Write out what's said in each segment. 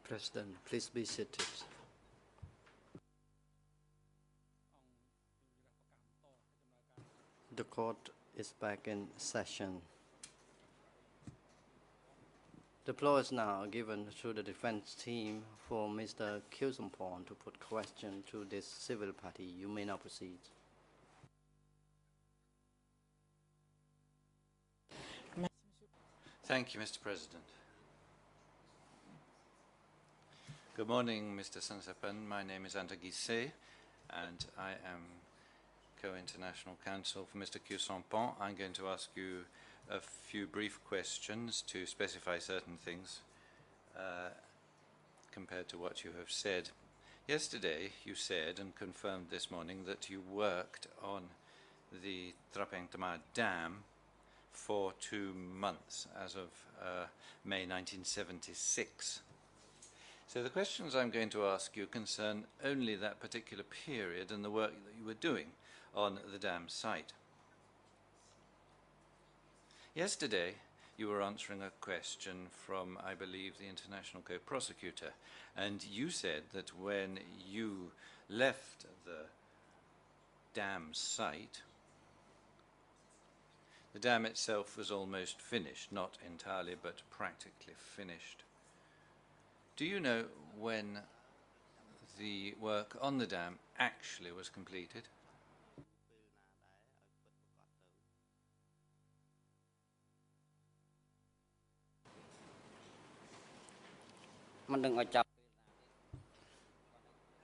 President, please be seated. The court is back in session. The floor is now given to the defense team for Mr. Kyusumpon to put question to this civil party. You may now proceed. Thank you, Mr. President. Good morning, Mr. Sansapan. My name is Anta Guisset, and I am Co-International Counsel for Mr. Kyusumpon. I'm going to ask you a few brief questions to specify certain things compared to what you have said. Yesterday, you said and confirmed this morning that you worked on the Trapeng Tamar Dam for 2 months as of May 1976. So the questions I'm going to ask you concern only that particular period and the work that you were doing on the dam site. Yesterday, you were answering a question from, I believe, the International Co-Prosecutor, and you said that when you left the dam site, the dam itself was almost finished, not entirely, but practically finished. Do you know when the work on the dam actually was completed?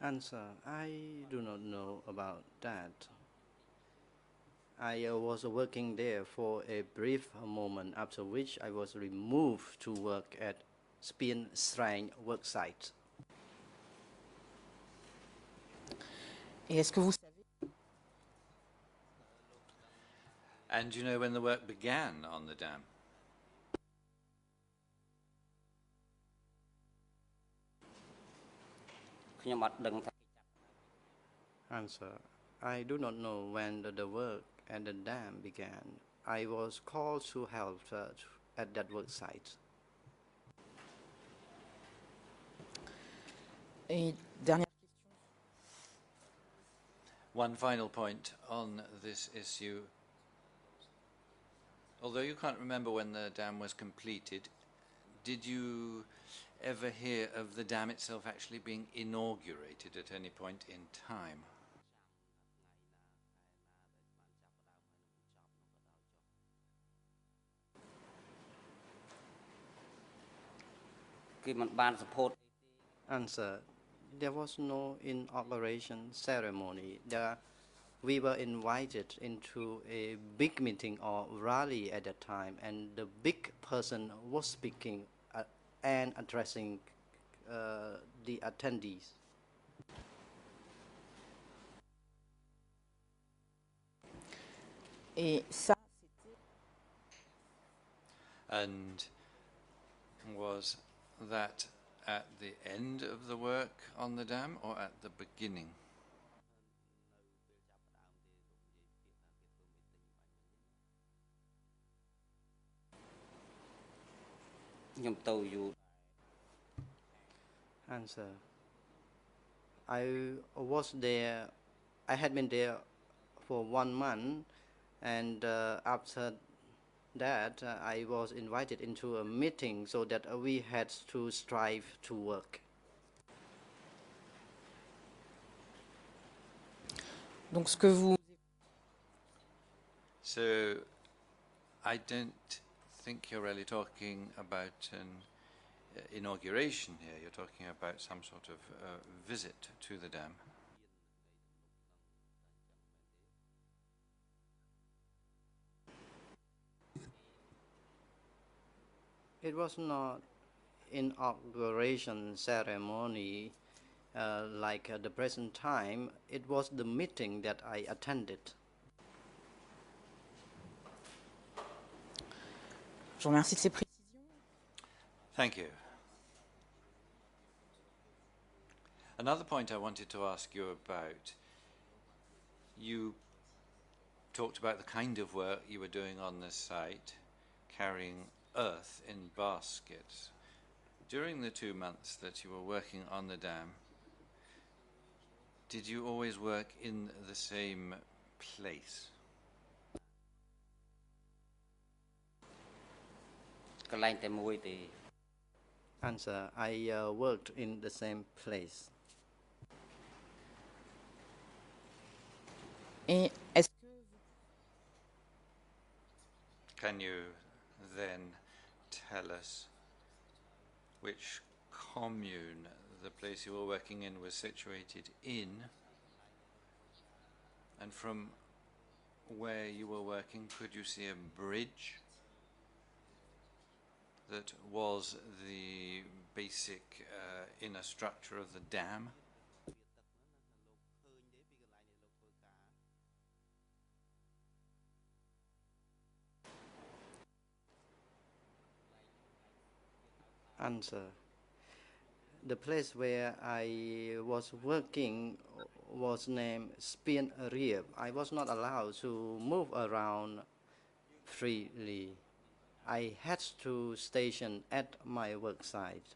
Answer, I do not know about that. I was working there for a brief moment, after which I was removed to work at Spin Shrine worksite. And do you know when the work began on the dam? Answer, I do not know when the work at the dam began. I was called to help at that work site. One final point on this issue. Although you can't remember when the dam was completed, did you ever hear of the dam itself actually being inaugurated at any point in time? Answer, there was no inauguration ceremony. We were invited into a big meeting or rally at that time, and the big person was speaking and addressing the attendees. And was that at the end of the work on the dam or at the beginning? Answer, I was there, I had been there for 1 month, and after that I was invited into a meeting so that we had to strive to work. So I don't think you're really talking about an inauguration here. You're talking about some sort of visit to the dam. It was not inauguration ceremony like at the present time. It was the meeting that I attended. Thank you. Another point I wanted to ask you about, you talked about the kind of work you were doing on this site, carrying earth in baskets. During the 2 months that you were working on the dam, did you always work in the same place? Answer: I worked in the same place. Et est-ce Can you then tell us which commune the place you were working in was situated in, and from where you were working, could you see a bridge that was the basic inner structure of the dam? Answer: the place where I was working was named Spien Riep. I was not allowed to move around freely. I had to station at my work site.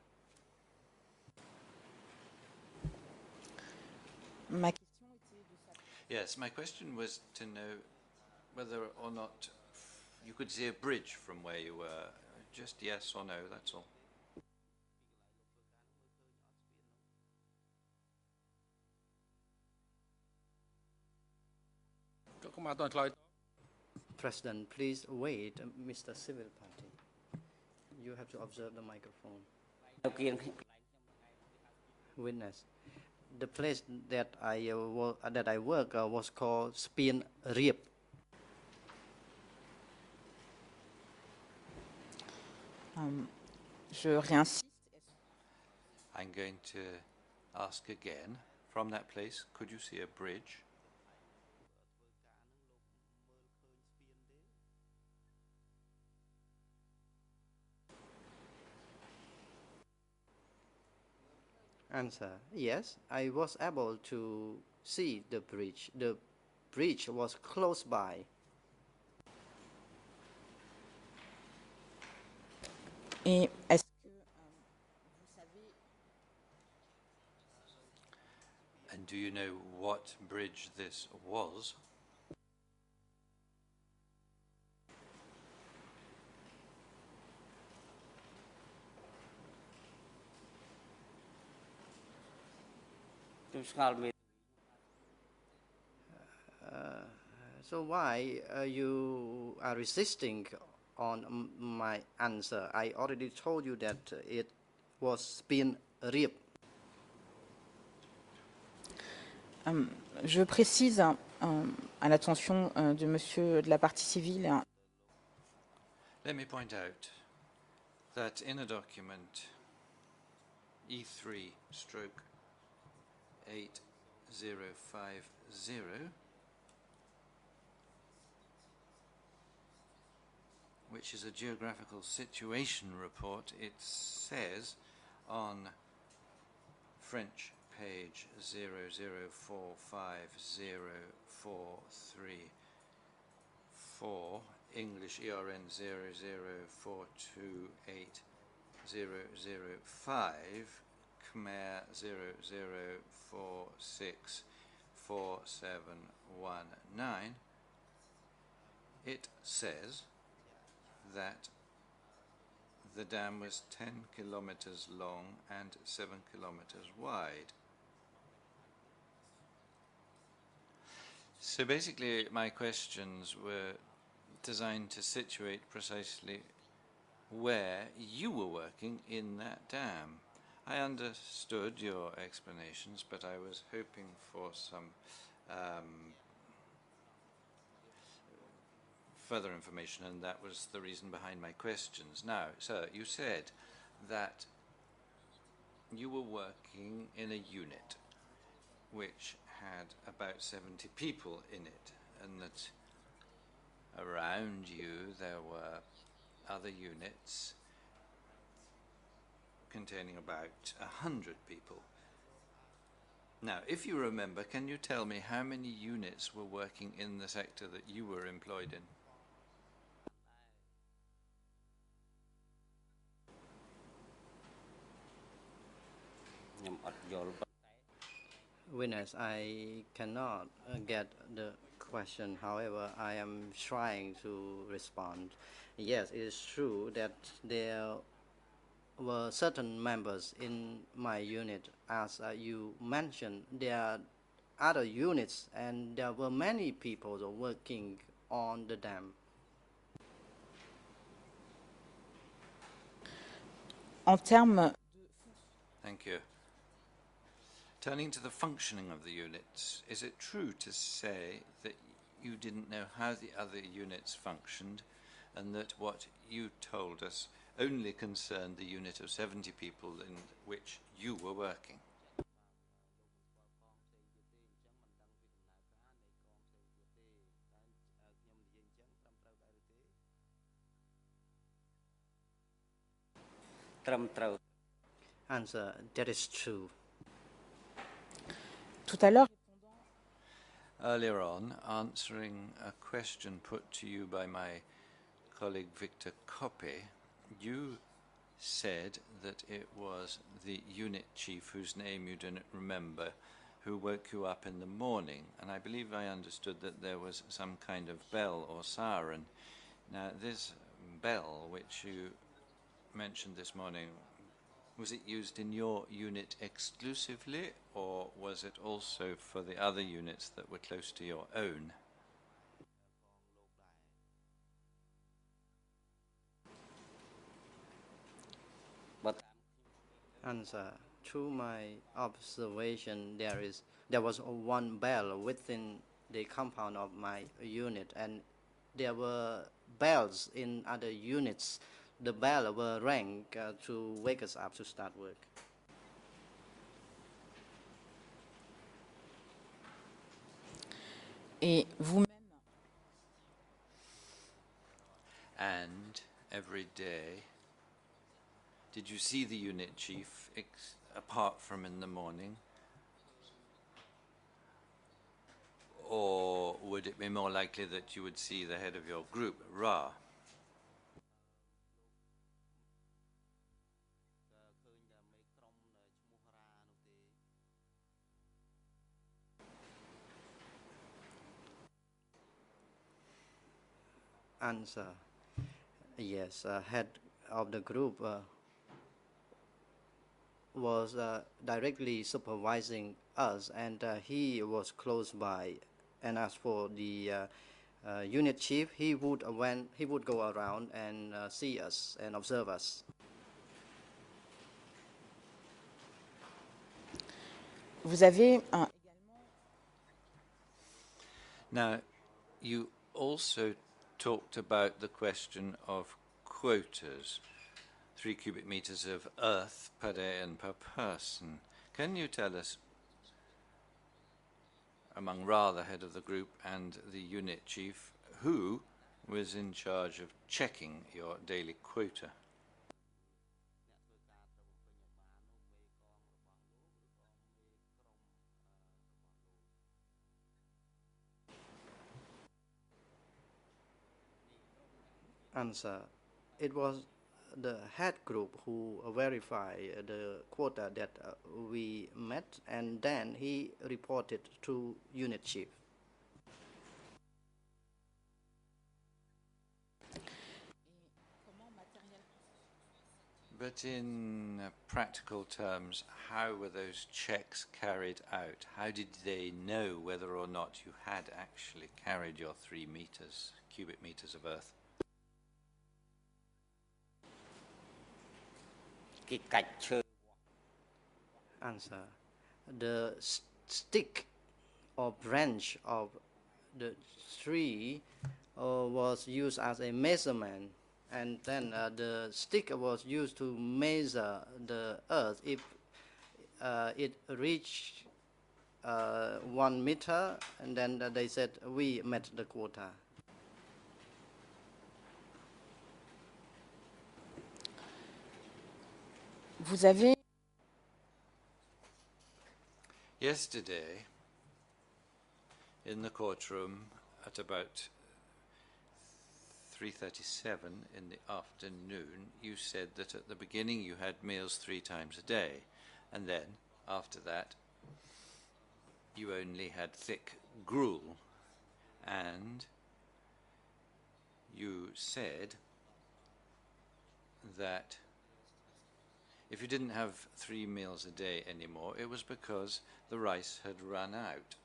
ma question était de savoir. Yes, my question was to know whether or not you could see a bridge from where you were. Just yes or no, that's all. President, please wait, Mr. Civil Party. You have to observe the microphone. Witness: the place that I work was called Spien Riep. Je réinsiste. I'm going to ask again. From that place, could you see a bridge? Answer: yes, I was able to see the bridge. The bridge was close by. Et est-ce que vous savez And do you know what bridge this was? So why you are resisting on my answer? I already told you that it was Spien Riep. Je précise à l'attention de monsieur de la partie civile. Let me point out that in a document E3 stroke 8050, which is a geographical situation report, it says on French page 00450434, English ERN 00428005, Khmer 00464719, it says that the dam was 10 kilometers long and 7 kilometers wide. So basically my questions were designed to situate precisely where you were working in that dam. I understood your explanations, but I was hoping for some further information, and that was the reason behind my questions. Now, sir, you said that you were working in a unit which had about 70 people in it, and that around you there were other units containing about 100 people. Now, if you remember, can you tell me how many units were working in the sector that you were employed in? Witness, I cannot get the question. However, I am trying to respond. Yes, it is true that there were certain members in my unit. As you mentioned, there are other units, and there were many people working on the dam. En termes, Thank you. Turning to the functioning of the units, is it true to say that you didn't know how the other units functioned and that what you told us only concerned the unit of 70 people in which you were working? Answer, that is true. tout à l'heure, Earlier on, answering a question put to you by my colleague Victor Koppe, you said that it was the unit chief, whose name you didn't remember, who woke you up in the morning. And I believe I understood that there was some kind of bell or siren. Now, this bell, which you mentioned this morning, was it used in your unit exclusively, or was it also for the other units that were close to your own? Answer, through my observation, there was one bell within the compound of my unit, and there were bells in other units. The bell were rang to wake us up to start work. et vous-même, And every day, did you see the unit chief apart from in the morning? Or would it be more likely that you would see the head of your group, Ra? Answer, yes, head of the group was directly supervising us, and he was close by. And as for the unit chief, he would go around and see us and observe us. vous avez Now, you also talked about the question of quotas, 3 cubic meters of earth per day and per person. Can you tell us, among Ra, the head of the group, and the unit chief, who was in charge of checking your daily quota? Answer, it was the head group who verified the quota that we met, and then he reported to unit chief. But in practical terms, how were those checks carried out? How did they know whether or not you had actually carried your 3 cubic meters of earth? Answer, the stick or branch of the tree was used as a measurement, and then the stick was used to measure the earth. If it reached 1 meter, and then they said we met the quota. vous avez Yesterday, in the courtroom at about 3:37 in the afternoon, you said that at the beginning you had meals 3 times a day, and then after that, you only had thick gruel, and you said that if you didn't have 3 meals a day anymore, it was because the rice had run out.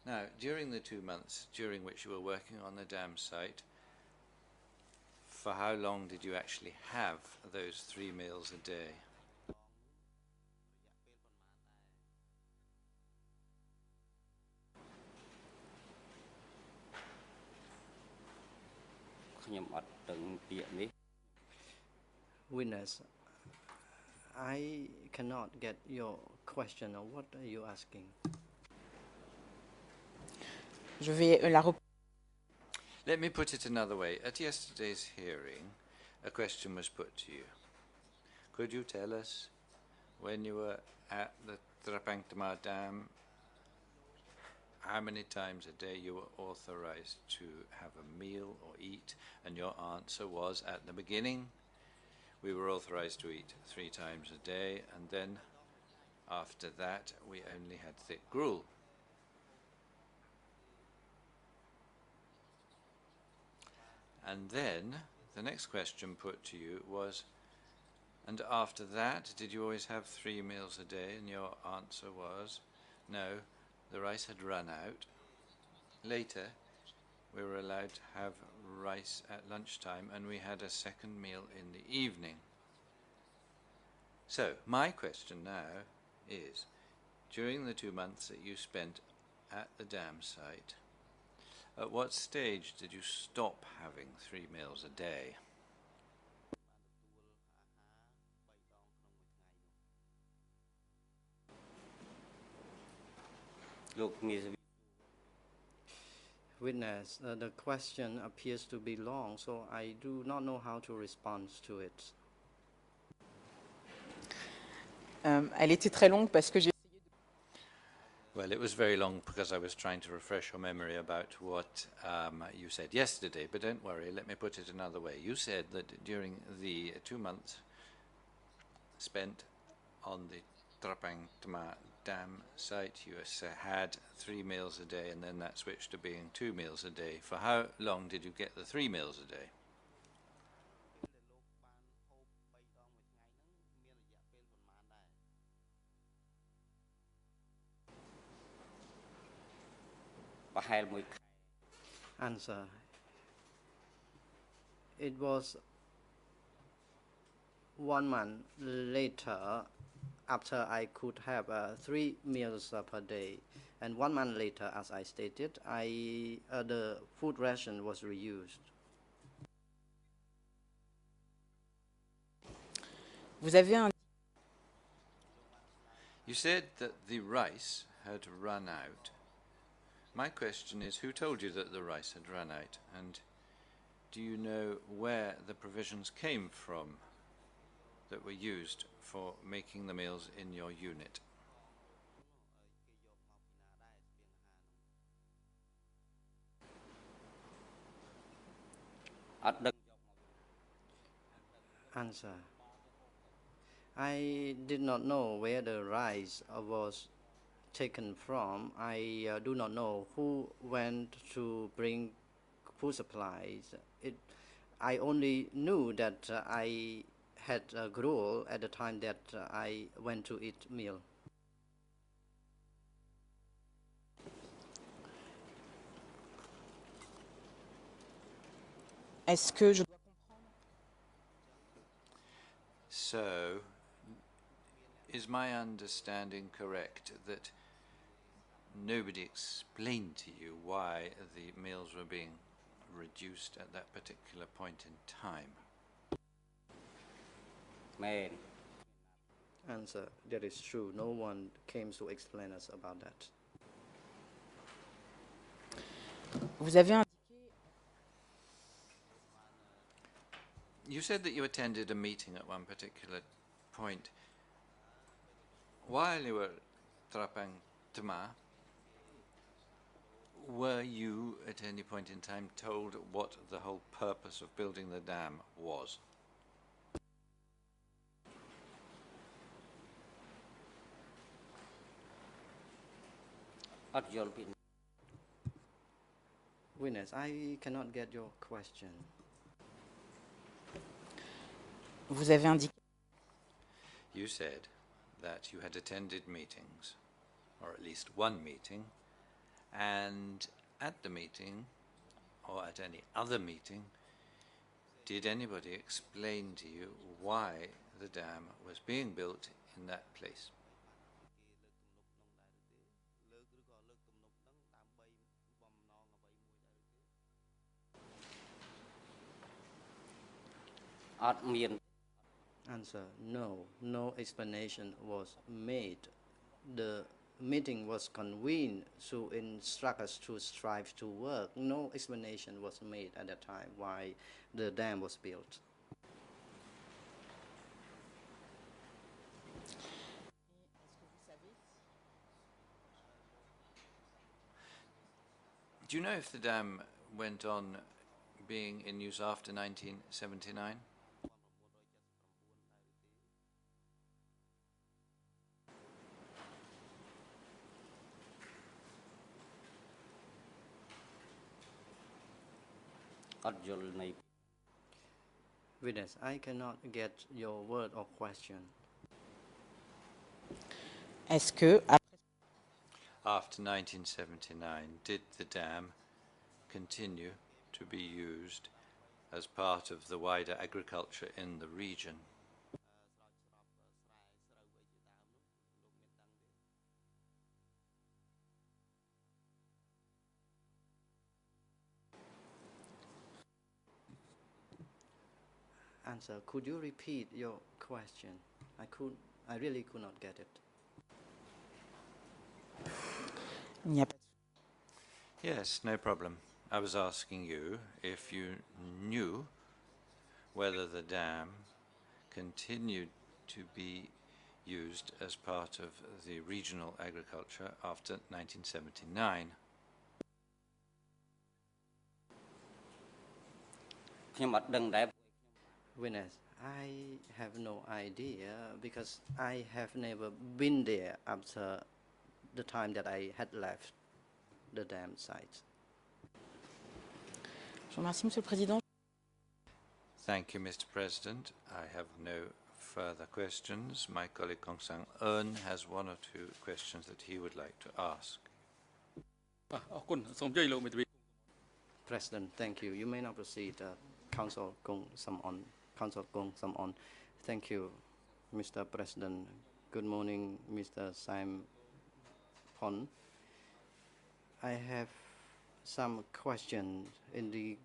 Now, during the 2 months during which you were working on the dam site, for how long did you actually have those 3 meals a day? Witness, I cannot get your question. What are you asking? Je vais la Let me put it another way. At yesterday's hearing, a question was put to you. Could you tell us, when you were at the Trapangtama Dam, how many times a day you were authorized to have a meal or eat? And your answer was, at the beginning, we were authorized to eat 3 times a day, and then after that we only had thick gruel. And then the next question put to you was, and after that, did you always have 3 meals a day? And your answer was, no, the rice had run out. Later, we were allowed to have rice at lunchtime, and we had a second meal in the evening. So, my question now is, during the 2 months that you spent at the dam site, at what stage did you stop having 3 meals a day? Witness, the question appears to be long, so I do not know how to respond to it. Elle était très longue parce que j'ai. Well, it was very long because I was trying to refresh your memory about what you said yesterday, but don't worry, let me put it another way. You said that during the 2 months spent on the Trapangtama Dam site, you had 3 meals a day, and then that switched to being 2 meals a day. For how long did you get the 3 meals a day? Answer. It was 1 month later after I could have 3 meals per day, and 1 month later, as I stated, the food ration was reused. Vous avez un. You said that the rice had run out. My question is, who told you that the rice had run out, and do you know where the provisions came from that were used for making the meals in your unit? Answer. I did not know where the rice was taken from. I do not know who went to bring food supplies. I only knew that I had gruel at the time that I went to eat meal. Est-ce que je. So, is my understanding correct that nobody explained to you why the meals were being reduced at that particular point in time? Answer. That is true. No one came to explain us about that. Vous avez un. You said that you attended a meeting at one particular point. While you were Trapangtama, were you at any point in time told what the whole purpose of building the dam was? Witness, I cannot get your question. Vous avez indiqué You said that you had attended meetings, or at least one meeting, and at the meeting, or at any other meeting, did anybody explain to you why the dam was being built in that place? Answer, no. No explanation was made. The meeting was convened to instruct us to strive to work. No explanation was made at that time why the dam was built. Do you know if the dam went on being in use after 1979? Witness, I cannot get your word or question. est-ce que After 1979, did the dam continue to be used as part of the wider agriculture in the region? Answer, could you repeat your question? I really could not get it. il n'y a pas Yes, no problem. I was asking you if you knew whether the dam continued to be used as part of the regional agriculture after 1979. Witness, I have no idea because I have never been there after the time that I had left the dam site. Je vous remercie, Monsieur le Président. Thank you, Mr. President. I have no further questions. My colleague Kong Sang-eun has one or two questions that he would like to ask. President, thank you. You may now proceed. Council Kong Sam-on. Council Kong Sam-on. Thank you, Mr. President. Good morning, Mr. Sam-pon. I have some questions in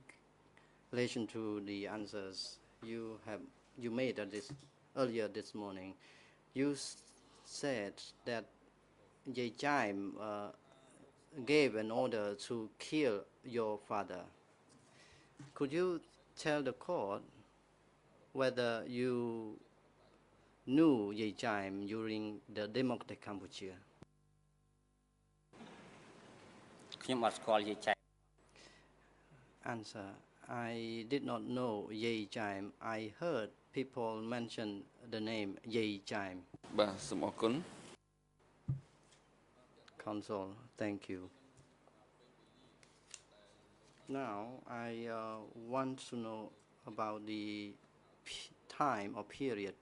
relation to the answers you made earlier this morning. You said that Ye Jaim gave an order to kill your father. Could you tell the court whether you knew Ye Jaim during the Democratic Cambodia? Answer, I did not know Ye Jaim. I heard people mention the name Ye Jaim. Counsel, thank you. Now, I want to know about the time or period.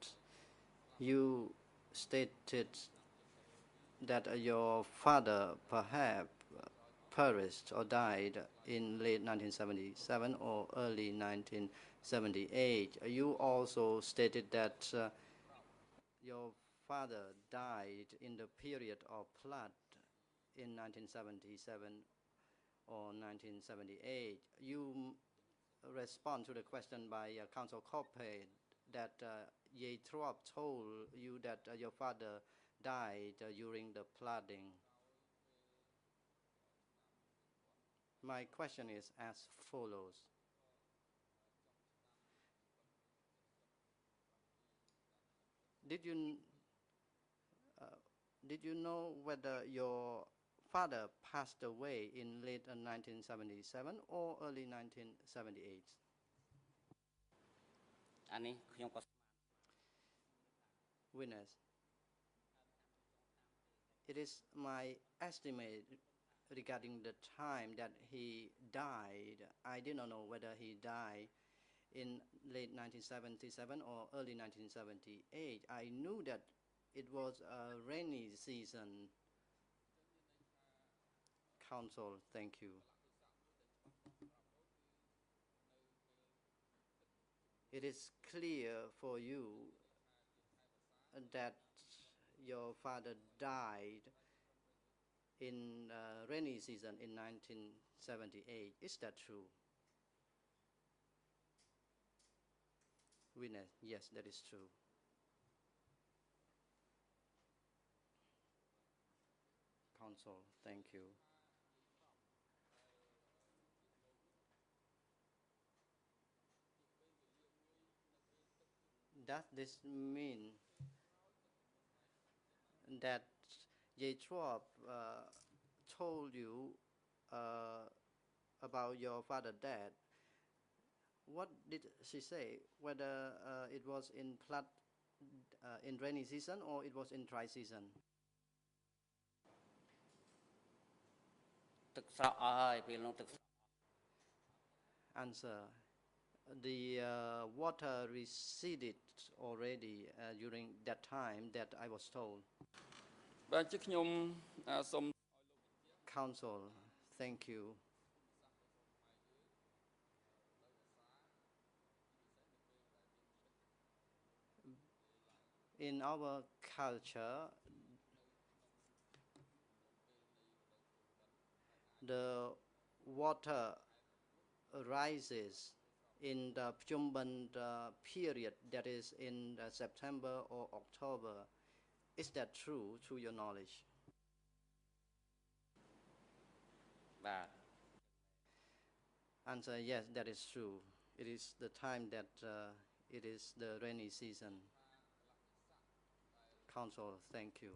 You stated that your father perhaps perished or died in late 1977 or early 1978. You also stated that your father died in the period of flood in 1977 or 1978. You respond to the question by Counsel Coppe that Ye Trop told you that your father died during the flooding. My question is as follows. Did you know whether your father passed away in late 1977 or early 1978? Witness, it is my estimate regarding the time that he died, I did not know whether he died in late 1977 or early 1978. I knew that it was a rainy season. Counsel, thank you. It is clear for you that your father died in rainy season in 1978. Is that true? Witness, yes, that is true. Counsel, thank you. Does this mean that Yetrop told you about your father's death? What did she say? Whether it was in flood in rainy season or it was in dry season? ទឹកស្រកអស់ហើយពេលនោះទឹក Answer. The water receded already during that time that I was told. បាទជាខ្ញុំសូម Counsel, thank you. In our culture, the water rises in the Pchumban period, that is in September or October. Is that true, to your knowledge? បាទ Answer, yes, that is true. It is the time that it is the rainy season. Counsel, thank you.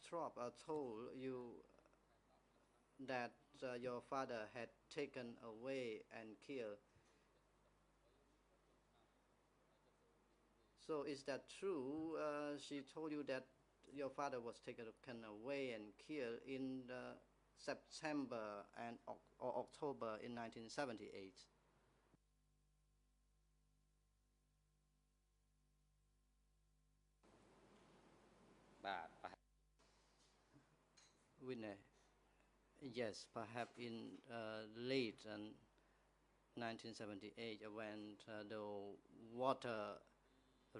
Trop told you that your father had taken away and killed. So is that true? She told you that your father was taken away and killed in September and or October in 1978. បាទ Winner. Yes, perhaps in late 1978 when the water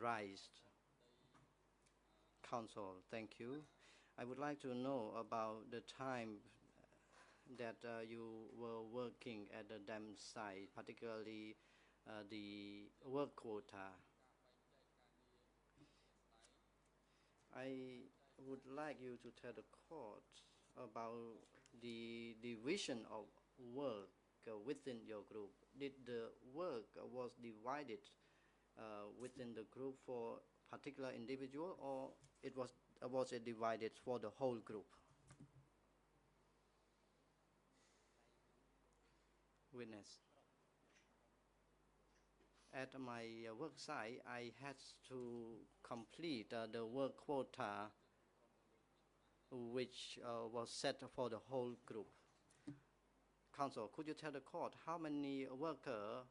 rised. Counsel, thank you. I would like to know about the time that you were working at the dam site, particularly the work quota. I would like you to tell the court about the division of work within your group. Did the work was divided within the group for particular individual, or was it divided for the whole group? Witness. At my work site, I had to complete the work quota which was set for the whole group. Counsel, could you tell the court how many workers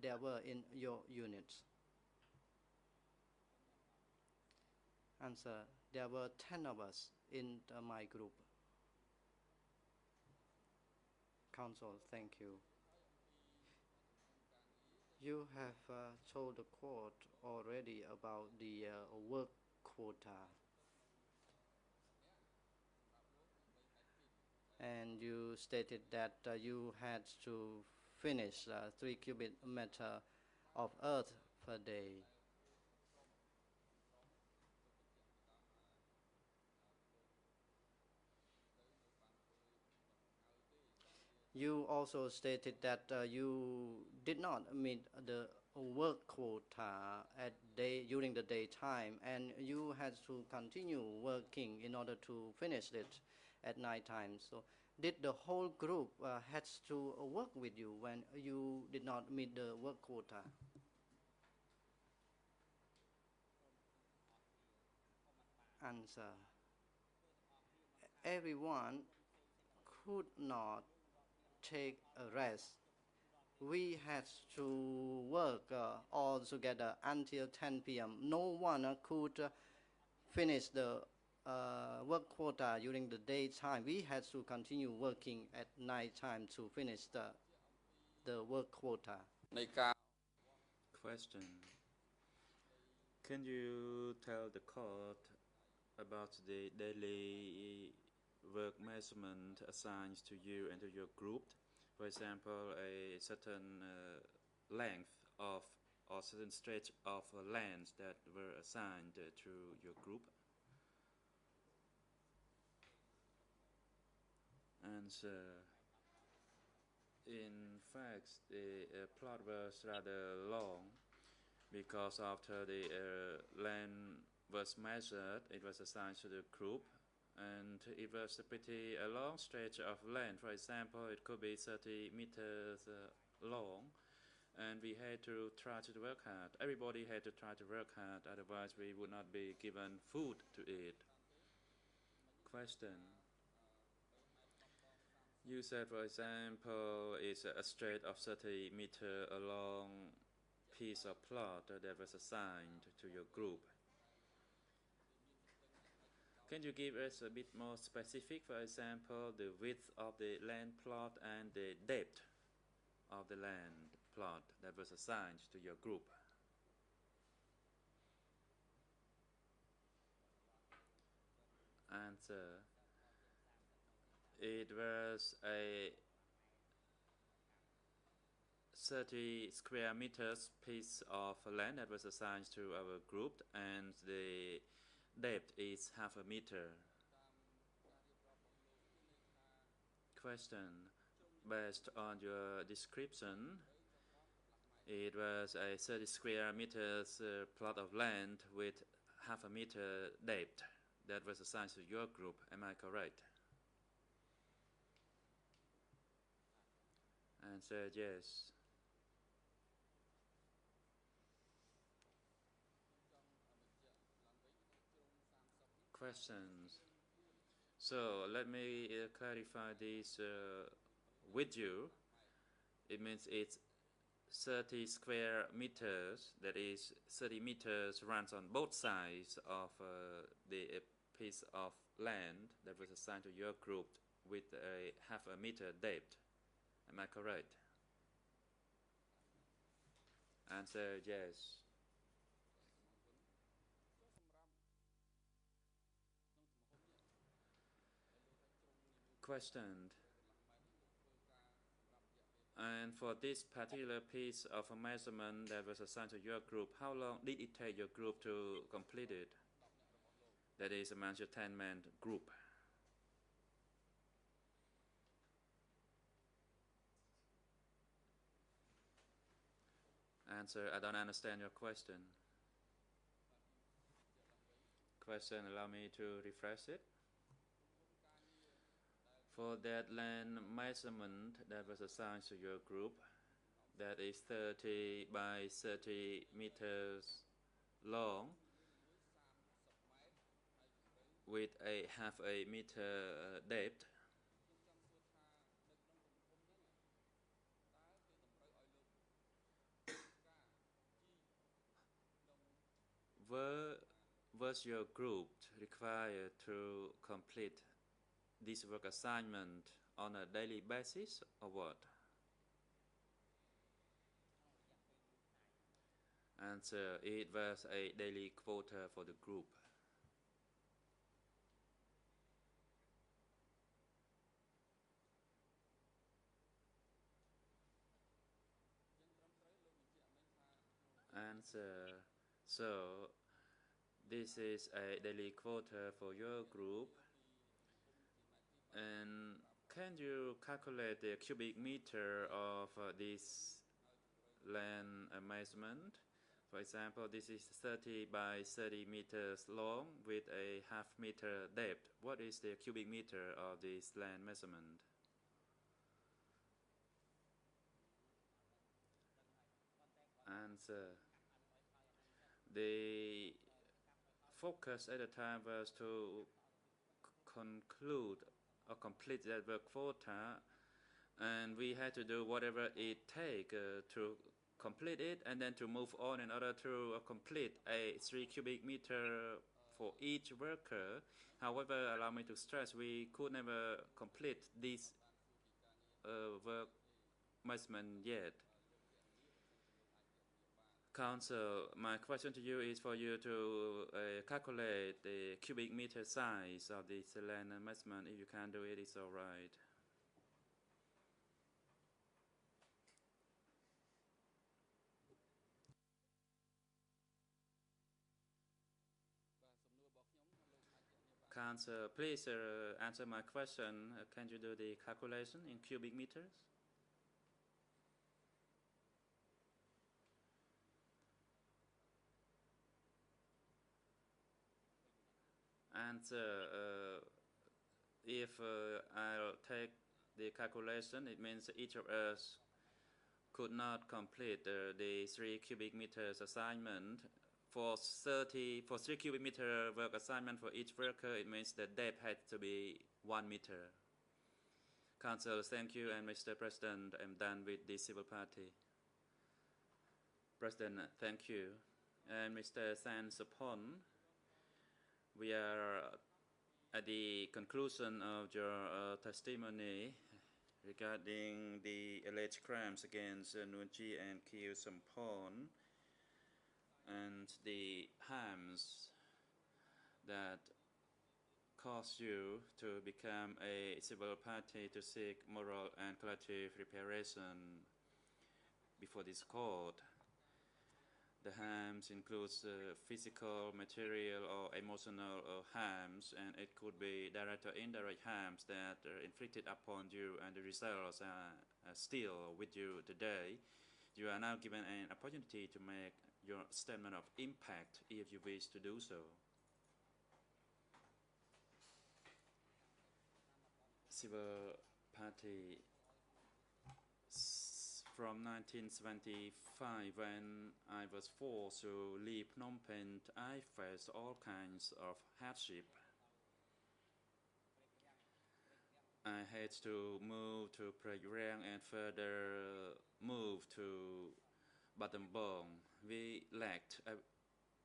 there were in your unit? Answer, there were 10 of us in my group. Counsel, thank you. You have told the court already about the work quota. And you stated that you had to finish 3 cubic meter of earth per day. You also stated that you did not meet the work quota during the daytime, and you had to continue working in order to finish it at night time. So did the whole group had to work with you when you did not meet the work quota? Answer. Everyone could not take a rest. We had to work all together until 10 p.m. No one could finish the work quota during the daytime. We had to continue working at night time to finish the work quota. នៃការ Question. Can you tell the court about the daily work measurement assigned to you and to your group? For example, a certain length of or certain stretch of land that were assigned to your group? Answer. In fact, the plot was rather long because after the land was measured, it was assigned to the group, and it was a pretty long stretch of land. For example, it could be 30 meters long, and we had to try to work hard. Everybody had to try to work hard, otherwise we would not be given food to eat. Question. You said, for example, it's a stretch of 30 meters along piece of plot that was assigned to your group. Can you give us a bit more specific, for example, the width of the land plot and the depth of the land plot that was assigned to your group? Answer. It was a 30 square meters piece of land that was assigned to our group, and the depth is half a meter. Question. Based on your description, it was a 30 square meters plot of land with half a meter depth that was assigned to your group. Am I correct? Answer. Yes. Questions. So let me clarify this with you. It means it's 30 square meters, that is 30 meters runs on both sides of the piece of land that was assigned to your group with a half a meter depth. Am I correct? Answer. Yes. Questioned. And for this particular piece of a measurement that was assigned to your group, how long did it take your group to complete it? That is among your 10-man group. Answer. I don't understand your question. Question. Allow me to rephrase it. For that land measurement that was assigned to your group, that is 30 by 30 meters long with a half a meter depth. Was your group required to complete this work assignment on a daily basis or what? Answer. It was a daily quota for the group. Answer. So this is a daily quota for your group, and can you calculate the cubic meter of this land measurement? For example, this is 30 by 30 meters long with a half meter depth. What is the cubic meter of this land measurement? Answer. The focus at the time was to conclude or complete that work quota, and we had to do whatever it takes to complete it and then to move on in order to complete a 3 cubic meter for each worker. However, allow me to stress, we could never complete this work measurement yet. Council, my question to you is for you to calculate the cubic meter size of this land measurement. If you can do it, it's all right. Council, please answer my question. Can you do the calculation in cubic meters? Answer, if I'll take the calculation, it means each of us could not complete the 3 cubic meters assignment. For 3 cubic meter work assignment for each worker, it means the depth had to be 1 meter. Council, thank you, and Mr. President, I'm done with the civil party. President, thank you. And Mr. Sansapon, we are at the conclusion of your testimony regarding the alleged crimes against Nunchi and Kieu Sampon and the harms that caused you to become a civil party to seek moral and collective reparation before this court. The harms includes physical, material, or emotional harms, and it could be direct or indirect harms that are inflicted upon you, and the results are still with you today. You are now given an opportunity to make your statement of impact if you wish to do so. Civil party from 1975, when I was forced to leave Phnom Penh, I faced all kinds of hardship. I had to move to Prek Rang and further move to Battambang. We lacked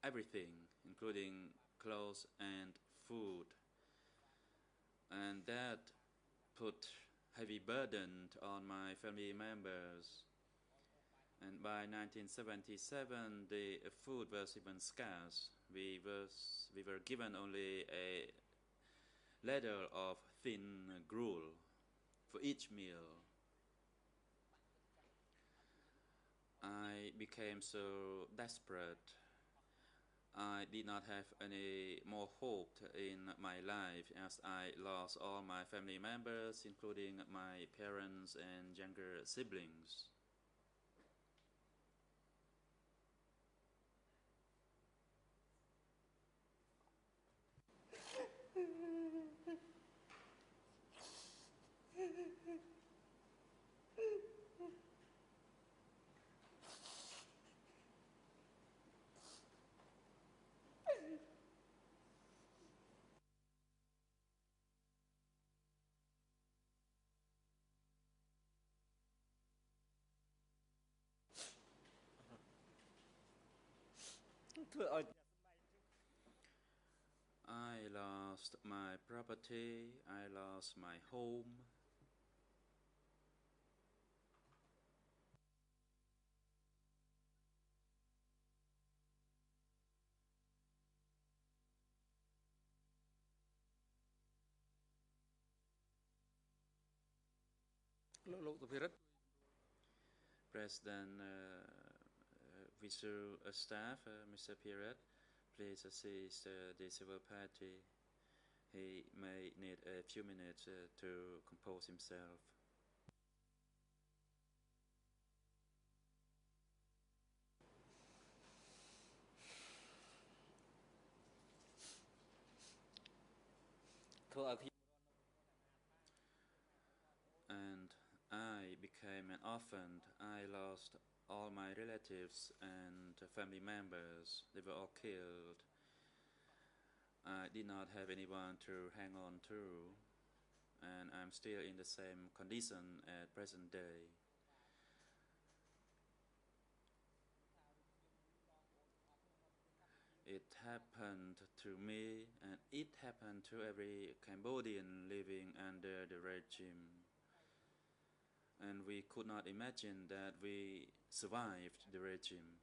everything, including clothes and food. And that put heavy burden on my family members. And by 1977, the food was even scarce. We were given only a ladle of thin gruel for each meal. I became so desperate. I did not have any more hope in my life as I lost all my family members, including my parents and younger siblings. I lost my property, I lost my home. President Visual Staff, Mr. Pierret, please assist the civil party. He may need a few minutes to compose himself. And I became an orphan. I lost all my relatives and family members. They were all killed. I did not have anyone to hang on to, and I'm still in the same condition at present day. It happened to me, and it happened to every Cambodian living under the regime. And we could not imagine that we survived the regime.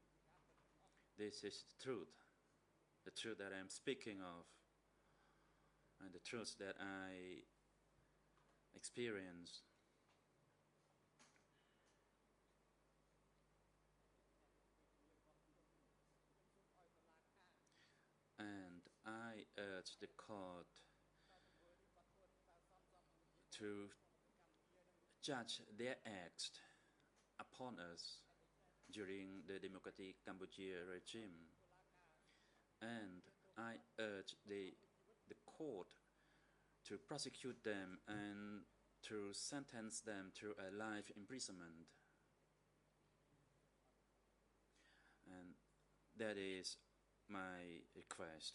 This is the truth that I'm speaking of, and the truth that I experienced. And I urge the court to judge their acts upon us during the Democratic Cambodia regime. And I urge the court to prosecute them and to sentence them to a life imprisonment. And that is my request.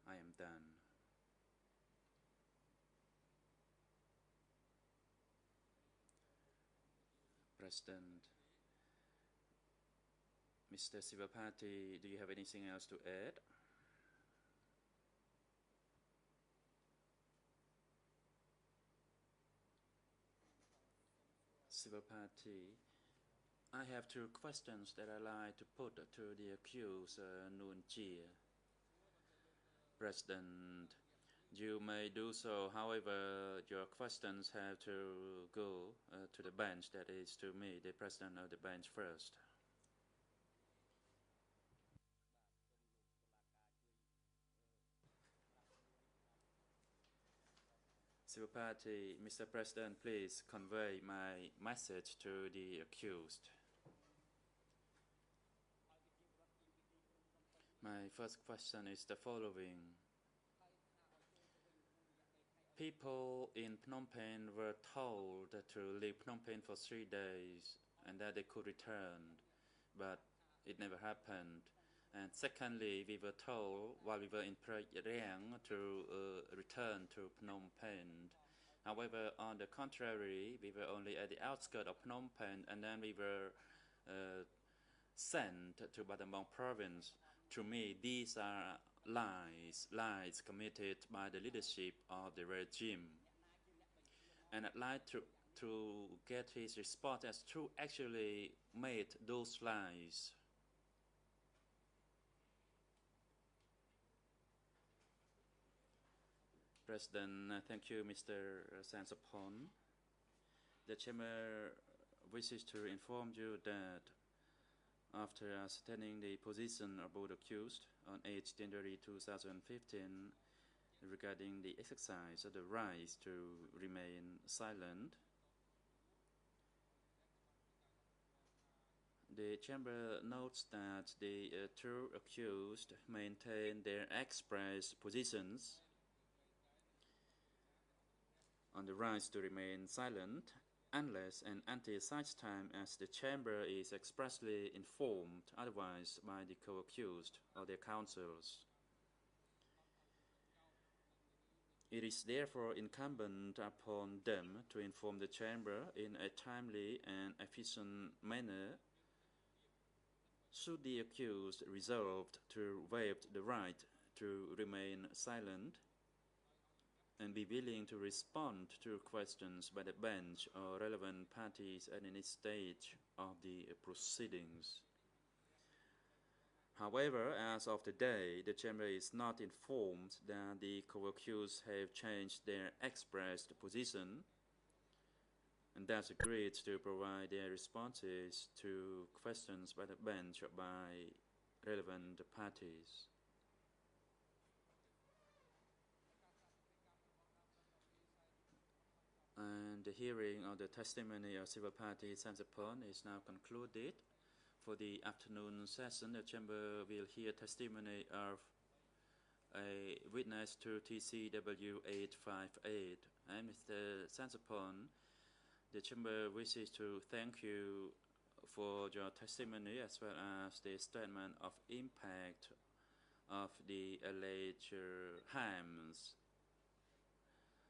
I am done. President, Mr. Sivapati, do you have anything else to add? Sivapati, I have two questions that I'd like to put to the accused Noon Chia. President, you may do so, however, your questions have to go to the bench, that is to me, the president of the bench first. Sivapati, Mr. President, please convey my message to the accused. My first question is the following. People in Phnom Penh were told to leave Phnom Penh for 3 days and that they could return, but it never happened. And secondly, we were told while we were in Prayang to return to Phnom Penh. However, on the contrary, we were only at the outskirts of Phnom Penh, and then we were sent to Battambang province. To me, these are lies committed by the leadership of the regime. And I'd like to get his response as to actually made those lies. President, thank you, Mr. Sansapon. The Chamber wishes to inform you that after ascertaining the position of both accused on 8 January 2015 regarding the exercise of the right to remain silent, the Chamber notes that the two accused maintain their expressed positions on the right to remain silent unless and until such time as the Chamber is expressly informed otherwise by the co-accused or their counsels. It is therefore incumbent upon them to inform the Chamber in a timely and efficient manner should the accused resolved to waive the right to remain silent and be willing to respond to questions by the bench or relevant parties at any stage of the proceedings. However, as of today, the Chamber is not informed that the co-accused have changed their expressed position and thus agreed to provide their responses to questions by the bench or by relevant parties. And the hearing of the testimony of Sivapati Sansapon is now concluded. For the afternoon session, the Chamber will hear testimony of a witness to TCW 858. And Mr. Sansapon, the Chamber wishes to thank you for your testimony as well as the statement of impact of the alleged harms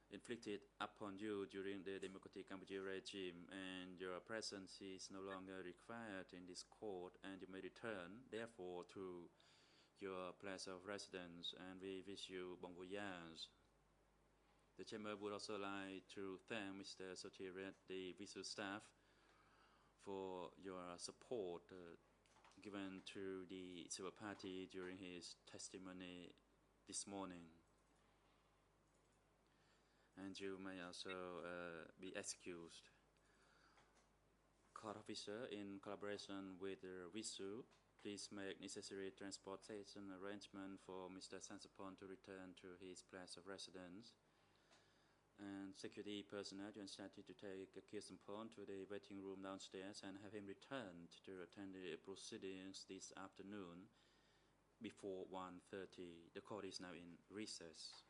inflicted upon you during the Democratic Cambodia regime, and your presence is no longer required in this court, and you may return, therefore, to your place of residence, and we wish you bon voyage. The Chamber would also like to thank Mr. Sotiret, the visual staff, for your support given to the civil party during his testimony this morning. And you may also be excused. Court officer, in collaboration with the VISU, please make necessary transportation arrangement for Mr. Sansapon to return to his place of residence. And security personnel, you instructed to take Kirstenpon to the waiting room downstairs and have him returned to attend the proceedings this afternoon before 1:30. The court is now in recess.